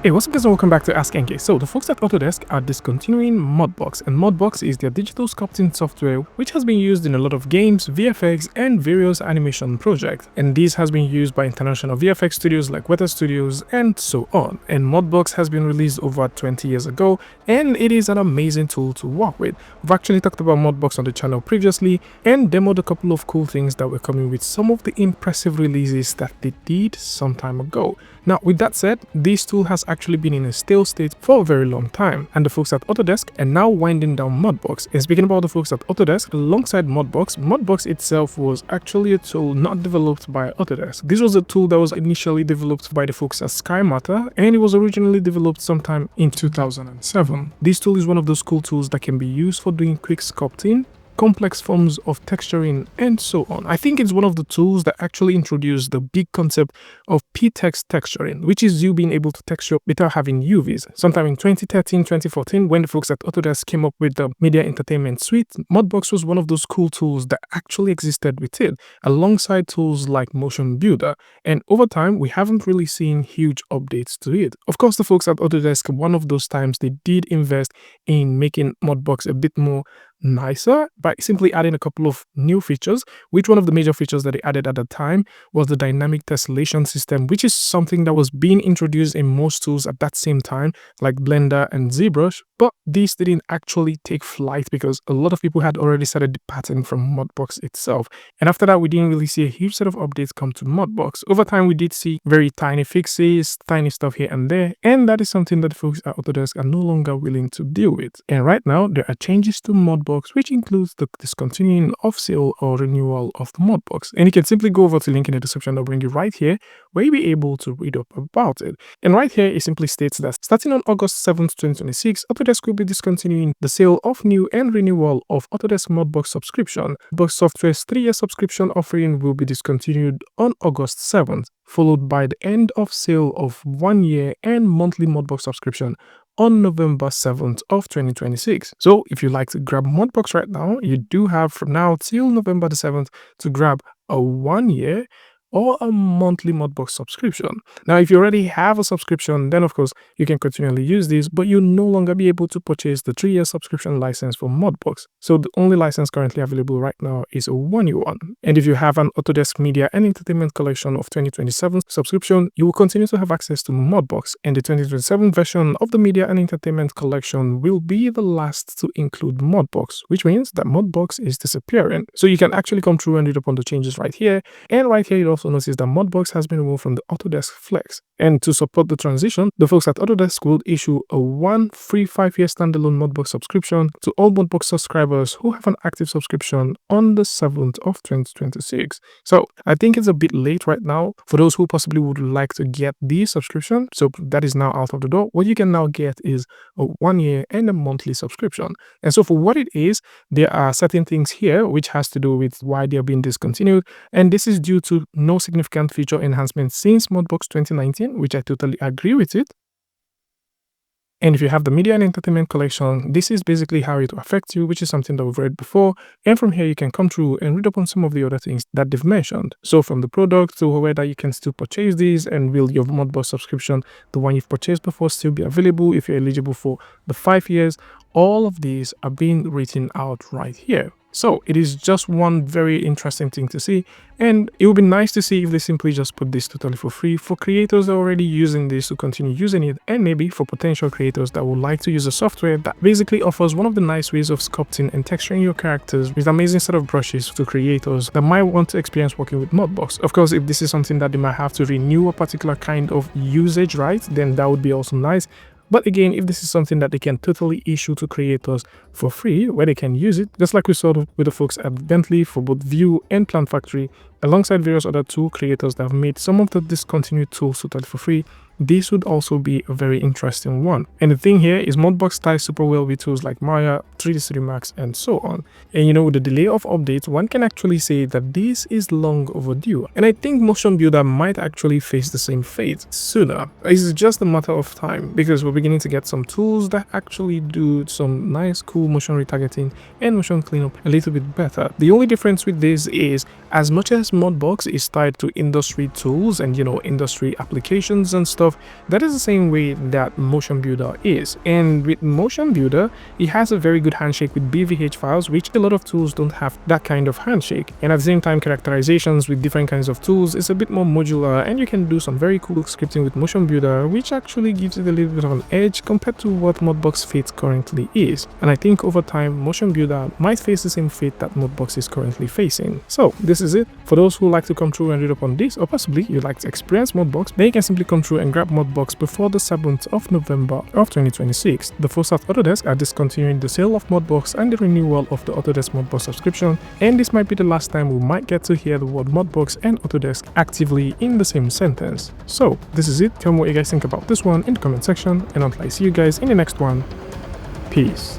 Hey, what's up guys and welcome back to askNK. So the folks at Autodesk are discontinuing Mudbox, and Mudbox is their digital sculpting software which has been used in a lot of games, VFX and various animation projects, and this has been used by international VFX studios like Weta Studios and so on. And Mudbox has been released over 20 years ago and it is an amazing tool to work with. We've actually talked about Mudbox on the channel previously and demoed a couple of cool things that were coming with some of the impressive releases that they did some time ago. Now with that said, this tool has actually been in a stale state for a very long time, and the folks at Autodesk are now winding down Mudbox. And speaking about the folks at Autodesk, alongside Mudbox, Mudbox itself was actually a tool not developed by Autodesk. This was a tool that was initially developed by the folks at Sky Matter, and it was originally developed sometime in 2007. This tool is one of those cool tools that can be used for doing quick sculpting, complex forms of texturing and so on. I think it's one of the tools that actually introduced the big concept of p-text texturing, which is you being able to texture without having UVs. Sometime in 2013, 2014, when the folks at Autodesk came up with the Media Entertainment Suite, Mudbox was one of those cool tools that actually existed with it, alongside tools like MotionBuilder. And over time, we haven't really seen huge updates to it. Of course, the folks at Autodesk, one of those times they did invest in making Mudbox a bit more nicer by simply adding a couple of new features, which one of the major features that they added at the time was the dynamic tessellation system, which is something that was being introduced in most tools at that same time, like Blender and ZBrush, but these didn't actually take flight because a lot of people had already started departing from Mudbox itself. And after that, we didn't really see a huge set of updates come to Mudbox. Over time, we did see very tiny fixes, tiny stuff here and there, and that is something that folks at Autodesk are no longer willing to deal with. And right now, there are changes to Mudbox, which includes the discontinuing of sale or renewal of the Mudbox. And you can simply go over to the link in the description. I'll bring you right here where you'll be able to read up about it. And right here, it simply states that starting on August 7th, 2026, Autodesk will be discontinuing the sale of new and renewal of Autodesk Mudbox subscription. Mudbox Software's 3-year subscription offering will be discontinued on August 7th, followed by the end of sale of 1-year and monthly Mudbox subscription on November 7th of 2026. So if you like to grab Mudbox right now, you do have from now till November the 7th to grab a 1-year or a monthly Mudbox subscription. Now, if you already have a subscription, then of course you can continually use this, but you'll no longer be able to purchase the 3-year subscription license for Mudbox. So the only license currently available right now is a 1-year one. And if you have an Autodesk Media and Entertainment Collection of 2027 subscription, you will continue to have access to Mudbox, and the 2027 version of the Media and Entertainment Collection will be the last to include Mudbox, which means that Mudbox is disappearing. So you can actually come through and read up on the changes right here, and right here you also notice that Mudbox has been removed from the Autodesk Flex. And to support the transition, the folks at Autodesk will issue a 1 free 5-year standalone Mudbox subscription to all Mudbox subscribers who have an active subscription on the 7th of 2026. So I think it's a bit late right now for those who possibly would like to get the subscription. So that is now out of the door. What you can now get is a 1-year and a monthly subscription. And so for what it is, there are certain things here which has to do with why they are being discontinued. And this is due to no significant feature enhancements since Mudbox 2019, which I totally agree with it. And if you have the Media and Entertainment Collection, this is basically how it will affect you, which is something that we've read before. And from here, you can come through and read up on some of the other things that they've mentioned. So from the product to whether you can still purchase these, and will your Mudbox subscription, the one you've purchased before, still be available if you're eligible for the 5 years. All of these are being written out right here. So it is just one very interesting thing to see, and it would be nice to see if they simply just put this totally for free for creators that are already using this to continue using it, and maybe for potential creators that would like to use a software that basically offers one of the nice ways of sculpting and texturing your characters with amazing set of brushes to creators that might want to experience working with Mudbox. Of course, if this is something that they might have to renew a particular kind of usage, right, then that would be also nice. But again, if this is something that they can totally issue to creators for free, where they can use it, just like we saw with the folks at Bentley for both Vue and Plan Factory, alongside various other tool creators that have made some of the discontinued tools totally for free, this would also be a very interesting one. And the thing here is Mudbox ties super well with tools like Maya, 3D Studio Max, and so on. And you know, with the delay of updates, one can actually say that this is long overdue. And I think MotionBuilder might actually face the same fate sooner. It's just a matter of time, because we're beginning to get some tools that actually do some nice, cool motion retargeting and motion cleanup a little bit better. The only difference with this is as much as Mudbox is tied to industry tools and industry applications and stuff, that is the same way that MotionBuilder is. And with MotionBuilder, it has a very good handshake with BVH files, which a lot of tools don't have that kind of handshake. And at the same time, characterizations with different kinds of tools is a bit more modular, and you can do some very cool scripting with MotionBuilder, which actually gives it a little bit of an edge compared to what Mudbox fate currently is. And I think over time, MotionBuilder might face the same fate that Mudbox is currently facing. So this is it. For those who like to come through and read up on this, or possibly you'd like to experience Mudbox, then you can simply come through and grab Mudbox before the 7th of November of 2026. The folks at Autodesk are discontinuing the sale of Mudbox and the renewal of the Autodesk Mudbox subscription, and this might be the last time we might get to hear the word Mudbox and Autodesk actively in the same sentence. So this is it. Tell me what you guys think about this one in the comment section, and until I see you guys in the next one, peace.